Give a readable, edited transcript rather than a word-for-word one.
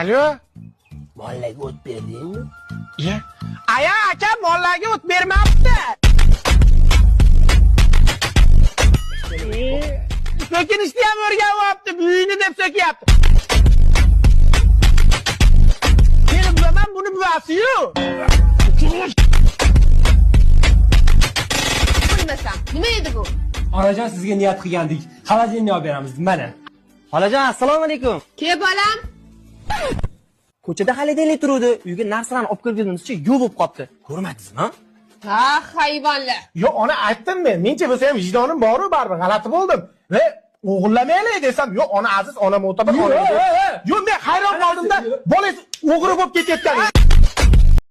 Alo? Mollaga o't berdingmi? Ya. Aya aka mollaga o't bermabdi. So'kinishni ham o'rganyapti, buyini deb so'kyapti. Meni bilaman, buni buvasi-yu. Bilmasam, nima edi bu? Onajon sizga niyat qilgandik. Xolodilnikni olib beramiz, mana. Xolajon, assalomu alaykum. Ke bolam? Ko'chada xolodilnik turuvdi. Uyga narsalarni olib kirganimizcha yo'q bo'lib qolibdi. Ko'rmadingizmi? Ha, hayvonlar. Yo, ona aytdim men. Mencha bo'lsa ham vijdonim bor-ku, baribir g'alati bo'ldim. Va o'g'illamaylik desam, yo, ona aziz, ona mo'tabar, ona. Yo, men hayron qoldimda, bolangiz o'g'ri bo'lib ketayotgan.